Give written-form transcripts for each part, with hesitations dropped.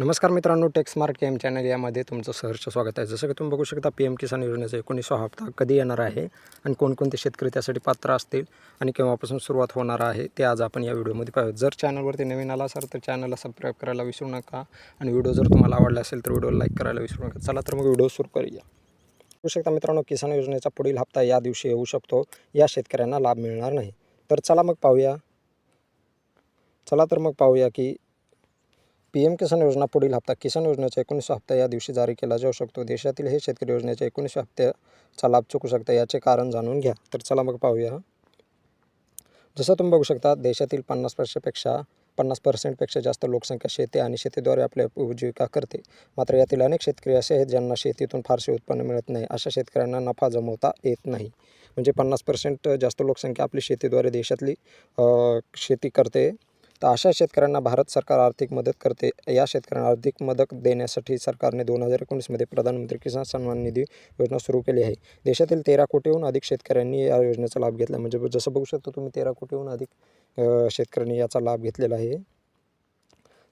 नमस्कार मित्रांनो, टेक्समार्ट केम चॅनल यामध्ये तुमचं सहर्ष स्वागत आहे. जसं की तुम्ही बघू शकता, पी एम किसान योजनेचा 19वा हप्ता कधी येणार आहे आणि कोणकोणते शेतकरी त्यासाठी पात्र असतील आणि केव्हापासून सुरुवात होणार आहे ते आज आपण या व्हिडिओमध्ये पाहूया. जर चॅनलवरती नवीन आला असाल तर चॅनलला सबस्क्राईब करायला विसरू नका आणि व्हिडिओ जर तुम्हाला आवडला असेल तर व्हिडिओला लाईक करायला विसरू नका. चला तर मग व्हिडिओ सुरू करूया. बघू शकता मित्रांनो, किसान योजनेचा पुढील हप्ता या दिवशी येऊ शकतो. या शेतकऱ्यांना लाभ मिळणार नाही. तर चला तर मग पाहूया की पी एम किसान योजना पुढील हप्ता. किसान योजनेचा 19वा हप्ता या दिवशी जारी केला जाऊ शकतो. देशातील हे शेतकरी योजनेच्या 19व्या हप्त्याचा लाभ चुकू शकता. याचे कारण जाणून घ्या. तर चला मग पाहूया. जसं तुम्ही बघू शकता, देशातील 50% जास्त लोकसंख्या शेती आणि शेतीद्वारे आपली उपजीविका करते. मात्र यातील अनेक शेतकरी असे आहेत ज्यांना शेतीतून फारसे उत्पन्न मिळत नाही. अशा शेतकऱ्यांना नफा जमवता येत नाही. म्हणजे 50% जास्त लोकसंख्या आपली शेतीद्वारे देशातली शेती करते. तर अशा शेतकऱ्यांना भारत सरकार आर्थिक मदत करते. या शेतकऱ्यांना आर्थिक मदत देण्यासाठी सरकारने 2019मध्ये प्रधानमंत्री किसान सन्मान निधी योजना सुरू केली आहे. देशातील 13 कोटीहून अधिक शेतकऱ्यांनी या योजनेचा लाभ घेतला. म्हणजे जसं बघू शकता तुम्ही, 13 कोटीहून अधिक शेतकऱ्यांनी याचा लाभ घेतलेला आहे.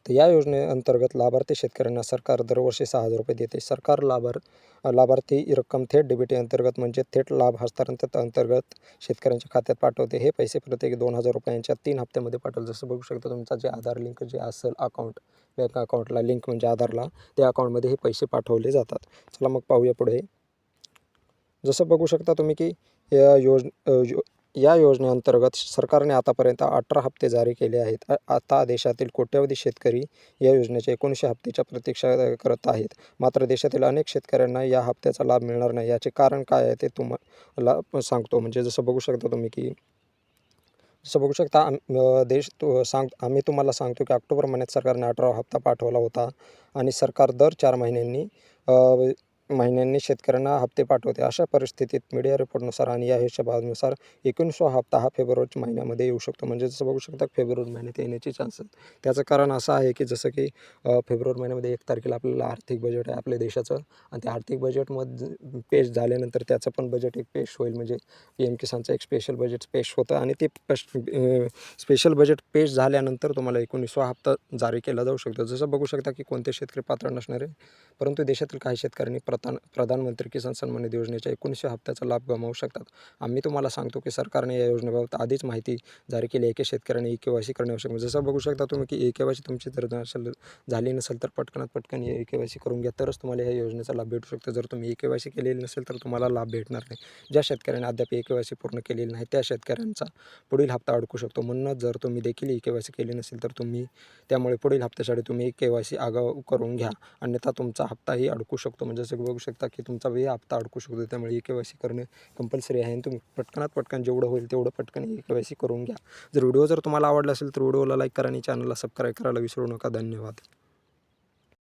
तर या योजनेअंतर्गत लाभार्थी शेतकऱ्यांना सरकार दरवर्षी 6,000 रुपये देते. सरकार लाभार्थी रक्कम थेट डीबीटी अंतर्गत म्हणजे थेट लाभ हस्तांतरण अंतर्गत शेतकऱ्यांच्या खात्यात पाठवते. हे पैसे प्रत्येकी 2,000 रुपयांच्या 3 हप्त्यामध्ये पाठवले. जसं बघू शकता, तुमचा जे आधार लिंक जे असेल अकाउंट, बँक अकाउंटला लिंक म्हणजे आधारला, त्या अकाउंटमध्ये हे पैसे पाठवले जातात. चला मग पाहूया पुढे. जसं बघू शकता तुम्ही की या योजनेअंतर्गत सरकारने आतापर्यंत 18 हप्ते जारी केले आहेत. आता देशातील कोट्यवधी शेतकरी या योजनेच्या 19व्या हप्त्याच्या प्रतीक्षा करत आहेत. मात्र देशातील अनेक शेतकऱ्यांना या हप्त्याचा लाभ मिळणार नाही. याचे कारण काय आहे ते तुम्हाला सांगतो. म्हणजे जसं बघू शकता तुम्ही की आम्ही तुम्हाला सांगतो की ऑक्टोबर महिन्यात सरकारने 18वा हप्ता पाठवला होता आणि सरकार दर 4 महिन्यांनी शेतकऱ्यांना हप्ते पाठवते. अशा परिस्थितीत मीडिया रिपोर्टनुसार आणि या हिशोबानुसार 19वा हप्ता हा फेब्रुवारी महिन्यामध्ये येऊ शकतो. म्हणजे जसं बघू शकता, फेब्रुवारी महिन्यात येण्याची चान्सेस. त्याचं कारण असं आहे की जसं की फेब्रुवारी महिन्यामध्ये 1 तारखेला आपल्याला आर्थिक बजेट आहे आपल्या देशाचं आणि ते आर्थिक बजेटमध्ये पेश झाल्यानंतर त्याचं पण बजेट एक पेश होईल. म्हणजे पी एम किसानचं एक स्पेशल बजेट पेश होतं आणि ते स्पेशल बजेट पेश झाल्यानंतर तुम्हाला 19वा हप्ता जारी केला जाऊ शकतो. जसं बघू शकता की कोणते शेतकरी पात्र नसणारे, परंतु देशातील काही शेतकऱ्यांनी प्रधानमंत्री किसान सन्मान निधी योजनेच्या 19व्या हप्त्याचा लाभ गमावू शकतात. आम्ही तुम्हाला सांगतो की सरकारने या योजनेबाबत आधीच माहिती जारी केली आहे की शेतकऱ्यांनी ई-के-वाय-सी करणे आवश्यक आहे. जसं बघू शकता तुम्ही की ई-के-वाय-सी तुमची जर झाली नसेल तर पटकन ई-के-वाय-सी करून घ्या, तरच तुम्हाला या योजनेचा लाभ भेटू शकतो. जर तुम्ही ई-के-वाय-सी केलेली नसेल तर तुम्हाला लाभ भेटणार नाही. ज्या शेतकऱ्यांनी अद्याप ई-के-वाय-सी पूर्ण केलेली नाही त्या शेतकऱ्यांचा पुढील हप्ता अडकू शकतो. म्हणूनच जर तुम्ही देखील ई-के-वाय-सी केली नसेल तर त्यामुळे पुढील हप्त्यासाठी तुम्ही ई-के-वाय-सी आगाऊ करून घ्या, अन्यथा तुमचा हप्ताही अडकू शकतो. म्हणजे जसं बघू शकता की तुमचा हप्ता अडकू शकतो. त्यामुळे ई-के-वाय-सी करणे कंपल्सरी आहे आणि तुम्ही पटकन जेवढं होईल तेवढं पटकन ई-के-वाय-सी करून घ्या. व्हिडिओ जर तुम्हाला आवडला असेल तर व्हिडिओला लाईक करा आणि चॅनलला सबस्क्राईब करायला विसरू नका. धन्यवाद.